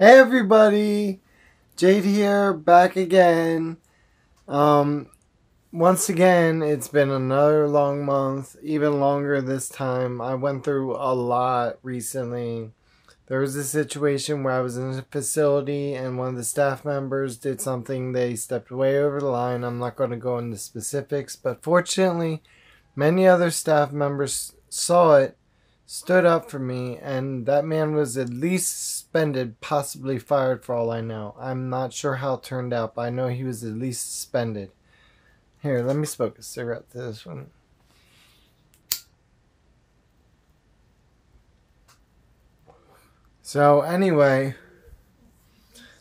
Hey everybody, Jade here, back again. Once again, it's been another long month, even longer this time. I went through a lot recently. There was a situation where I was in a facility and one of the staff members did something. They stepped way over the line. I'm not going to go into specifics, but fortunately, many other staff members saw it, stood up for me, and that man was at least suspended, possibly fired for all I know. I'm not sure how it turned out, but I know he was at least suspended. Here, let me smoke a cigarette to this one. So, anyway,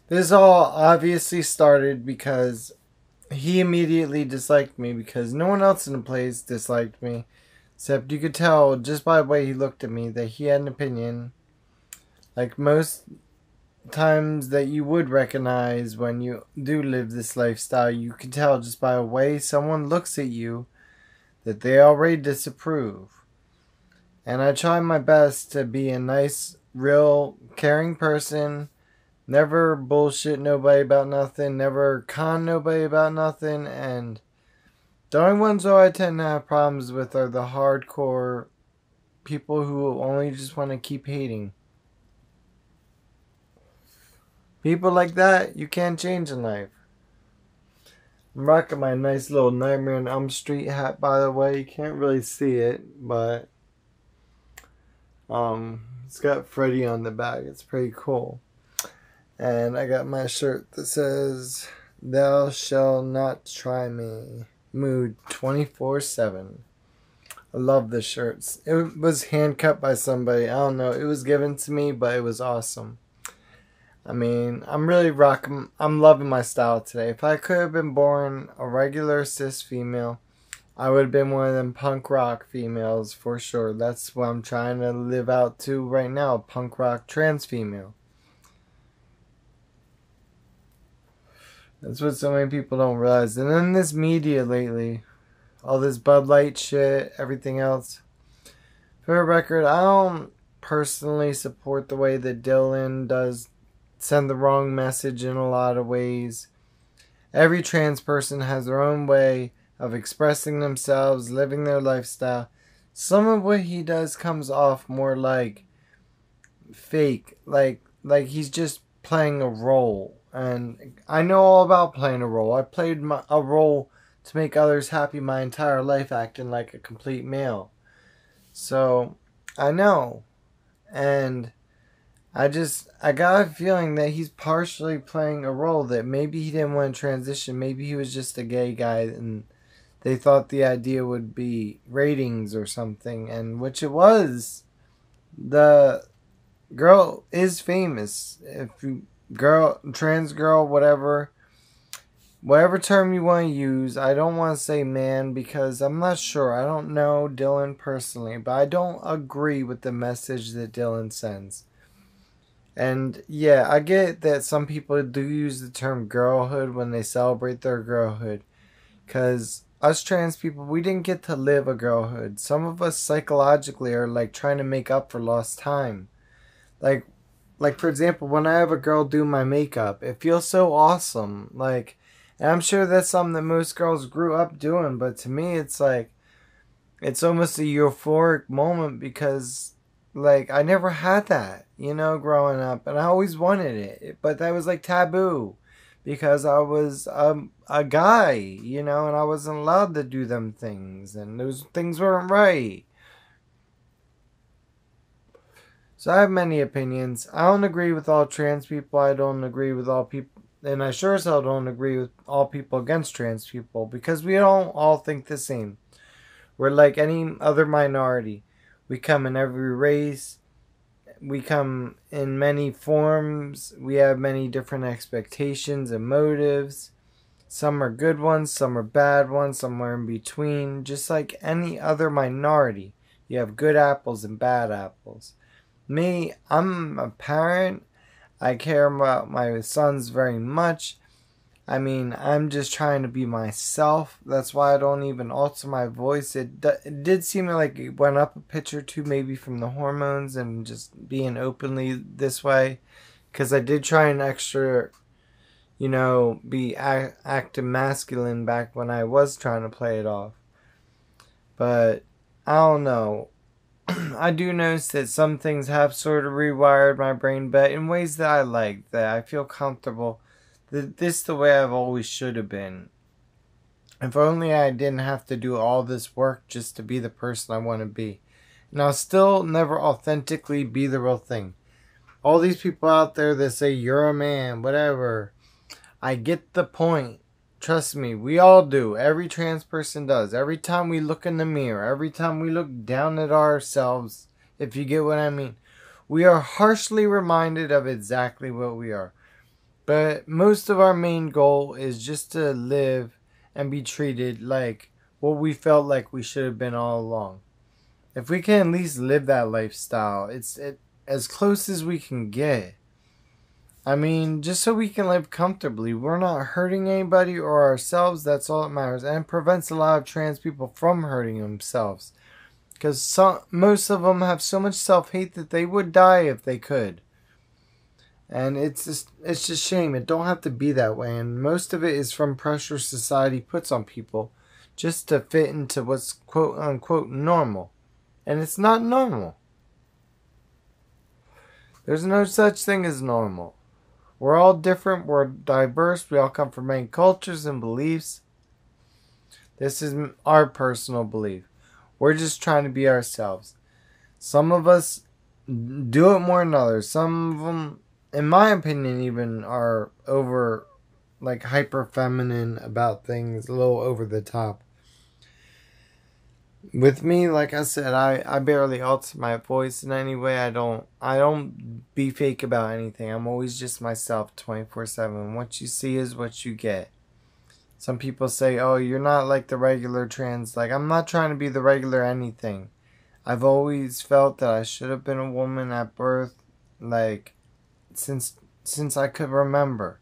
this all obviously started because he immediately disliked me because no one else in the place disliked me. Except you could tell just by the way he looked at me that he had an opinion. Like most times that you would recognize when you do live this lifestyle, you can tell just by the way someone looks at you that they already disapprove. And I try my best to be a nice, real, caring person. Never bullshit nobody about nothing. Never con nobody about nothing. And the only ones who I tend to have problems with are the hardcore people who only just want to keep hating. People like that, you can't change in life. I'm rocking my nice little Nightmare on Elm Street hat, by the way. You can't really see it, but it's got Freddy on the back. It's pretty cool. And I got my shirt that says, "Thou shalt not try me. Mood 24/7." I love the shirts. It was hand cut by somebody. I don't know. It was given to me, but it was awesome. I mean, I'm really rocking. I'm loving my style today. If I could have been born a regular cis female, I would have been one of them punk rock females for sure. That's what I'm trying to live out to right now. A punk rock trans female. That's what so many people don't realize. And then this media lately, all this Bud Light shit, everything else. For the record, I don't personally support the way that Dylan does send the wrong message in a lot of ways. Every trans person has their own way of expressing themselves, living their lifestyle. Some of what he does comes off more like fake, like he's just playing a role. And I know all about playing a role. I played a role to make others happy my entire life, acting like a complete male. So I know. And I got a feeling that he's partially playing a role, that maybe he didn't want to transition. Maybe he was just a gay guy and they thought the idea would be ratings or something, and which it was. The girl is famous. Trans girl, whatever term you want to use. I don't want to say man because I'm not sure. I don't know Dylan personally, but I don't agree with the message that Dylan sends. And yeah, I get that some people do use the term girlhood when they celebrate their girlhood. Because us trans people, we didn't get to live a girlhood. Some of us psychologically are like trying to make up for lost time. Like for example, when I have a girl do my makeup, it feels so awesome. And I'm sure that's something that most girls grew up doing. But to me, it's like, it's almost a euphoric moment because I never had that, growing up. And I always wanted it. But that was like taboo because I was a guy, and I wasn't allowed to do them things. And those things weren't right. So I have many opinions. I don't agree with all trans people. I don't agree with all people. And I sure as hell don't agree with all people against trans people because we don't all think the same. We're like any other minority. We come in every race. We come in many forms. We have many different expectations and motives. Some are good ones, some are bad ones, some are in between. Just like any other minority, you have good apples and bad apples. Me, I'm a parent. I care about my sons very much. I mean, I'm just trying to be myself. That's why I don't even alter my voice. It did seem like it went up a pitch or two, maybe from the hormones and just being openly this way. Because I did try an extra, be active masculine back when I was trying to play it off. But I don't know. I do notice that some things have sort of rewired my brain, but in ways that I like, that I feel comfortable. That this is the way I've always should have been. If only I didn't have to do all this work just to be the person I want to be. And I'll still never authentically be the real thing. All these people out there that say you're a man, whatever. I get the point. Trust me, we all do. Every trans person does. Every time we look in the mirror, every time we look down at ourselves, if you get what I mean, we are harshly reminded of exactly what we are. But most of our main goal is just to live and be treated like what we felt like we should have been all along. If we can at least live that lifestyle, it's as close as we can get. I mean, just so we can live comfortably. We're not hurting anybody or ourselves. That's all that matters. And it prevents a lot of trans people from hurting themselves. Because most of them have so much self-hate that they would die if they could. And it's just shame. It don't have to be that way. And most of it is from pressure society puts on people just to fit into what's quote-unquote normal. And it's not normal. There's no such thing as normal. We're all different, we're diverse, we all come from many cultures and beliefs. This is our personal belief. We're just trying to be ourselves. Some of us do it more than others. Some of them, in my opinion, even are hyper feminine about things, a little over the top. With me, like I said, I barely alter my voice in any way. I don't be fake about anything. I'm always just myself 24/7. What you see is what you get. Some people say, oh, you're not like the regular trans. Like, I'm not trying to be the regular anything. I've always felt that I should have been a woman at birth, like, since I could remember.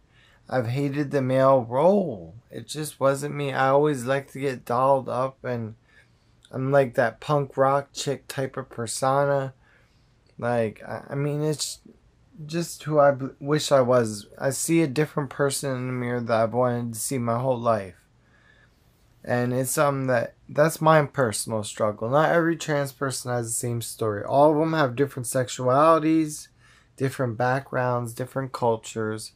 I've hated the male role. It just wasn't me. I always liked to get dolled up, and I'm like that punk rock chick type of persona. Like, I mean, it's just who I wish I was. I see a different person in the mirror that I've wanted to see my whole life. And it's something that's my personal struggle. Not every trans person has the same story. All of them have different sexualities, different backgrounds, different cultures,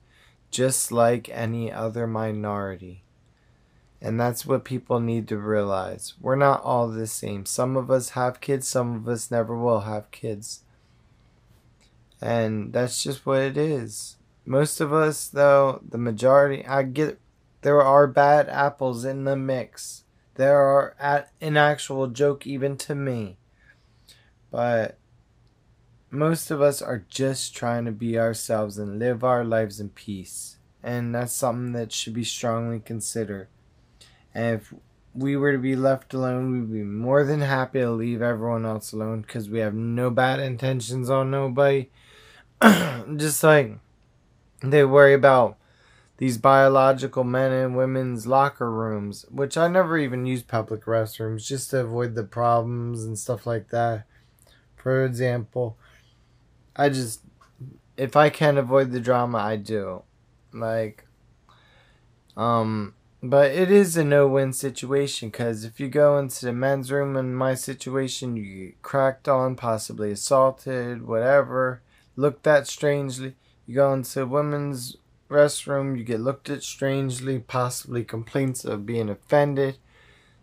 just like any other minority. And that's what people need to realize. We're not all the same. Some of us have kids, some of us never will have kids. And that's just what it is. Most of us, though, the majority, there are bad apples in the mix. There are an actual joke even to me. But most of us are just trying to be ourselves and live our lives in peace. And that's something that should be strongly considered. And if we were to be left alone, we'd be more than happy to leave everyone else alone because we have no bad intentions on nobody. Just like they worry about these biological men and women's locker rooms, which I never even use public restrooms just to avoid the problems and stuff like that. For example, if I can avoid the drama, I do. But it is a no-win situation because if you go into the men's room in my situation, you get cracked on, possibly assaulted, whatever, looked at strangely. You go into the women's restroom, you get looked at strangely, possibly complaints of being offended.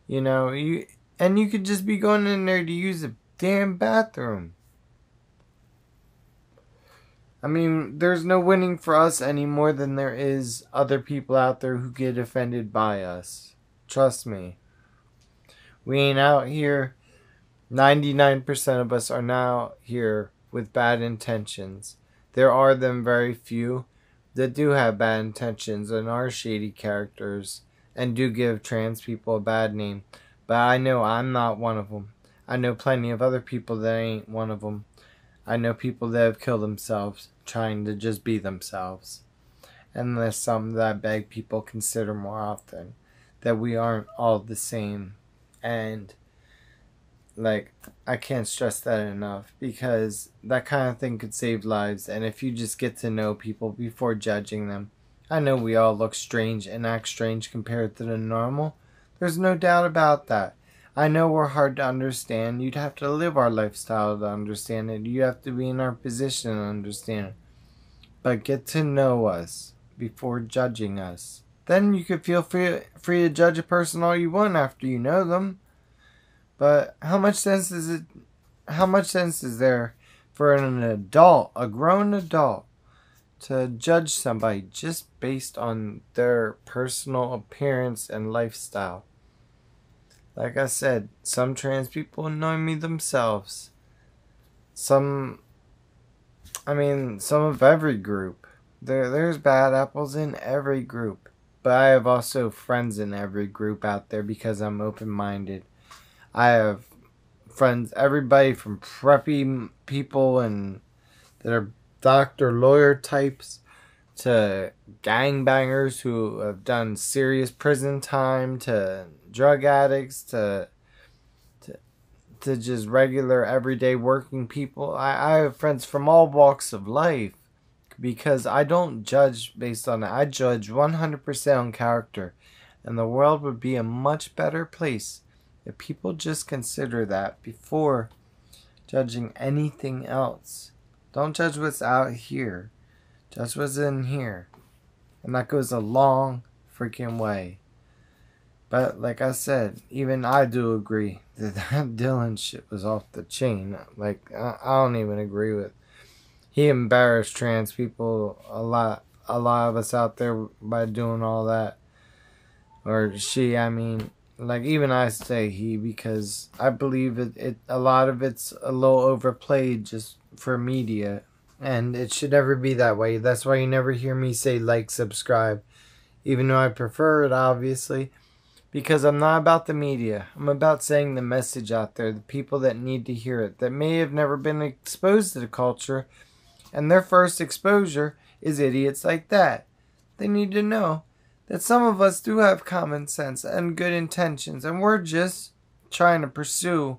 You could just be going in there to use a damn bathroom. I mean, there's no winning for us any more than there is other people out there who get offended by us. Trust me. We ain't out here. 99% of us are now here with bad intentions. There are them very few that do have bad intentions and are shady characters and do give trans people a bad name. But I know I'm not one of them. I know plenty of other people that ain't one of them. I know people that have killed themselves trying to just be themselves. And that's something that I beg people consider more often. That we aren't all the same. And Like, I can't stress that enough, because that kind of thing could save lives. And if you just get to know people before judging them, I know we all look strange and act strange compared to the normal. There's no doubt about that. I know we're hard to understand. You'd have to live our lifestyle to understand it. You have to be in our position to understand it. But get to know us before judging us. Then you could feel free to judge a person all you want after you know them. But how much sense is there for an adult, a grown adult, to judge somebody just based on their personal appearance and lifestyle? Like I said, some trans people annoy me themselves. Some of every group. There's bad apples in every group. But I have also friends in every group out there because I'm open-minded. I have friends, everybody from preppy people and that are doctor, lawyer types, to gangbangers who have done serious prison time, to drug addicts, to just regular everyday working people. I have friends from all walks of life, because I don't judge based on that. I judge 100% on character, and the world would be a much better place if people just consider that before judging anything else. Don't judge what's out here, judge what's in here. And that goes a long freaking way. But like I said, even I do agree that Dylan shit was off the chain. Like, I don't even agree with. He embarrassed trans people a lot of us out there by doing all that. Or she, I mean. Like, even I say he, because I believe it a lot of it's a little overplayed just for media. And it should never be that way. That's why you never hear me say like, subscribe. Even though I prefer it, obviously. Because I'm not about the media. I'm about saying the message out there. The people that need to hear it. That may have never been exposed to the culture. And their first exposure is idiots like that. They need to know that some of us do have common sense and good intentions. And we're just trying to pursue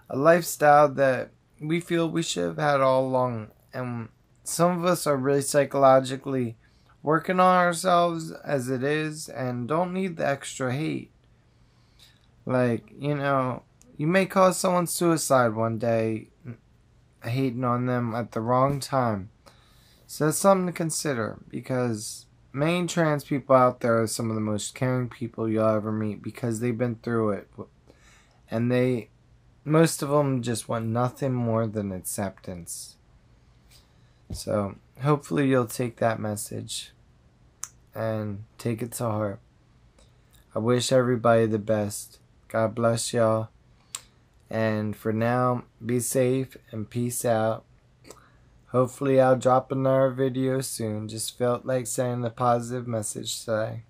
a lifestyle that we feel we should have had all along. And some of us are really psychologically working on ourselves as it is and don't need the extra hate. Like, you may cause someone suicide one day hating on them at the wrong time. So that's something to consider, because many trans people out there are some of the most caring people you'll ever meet, because they've been through it. And most of them just want nothing more than acceptance. So hopefully you'll take that message and take it to heart. I wish everybody the best. God bless y'all. And for now, be safe and peace out. Hopefully I'll drop another video soon. Just felt like saying a positive message today.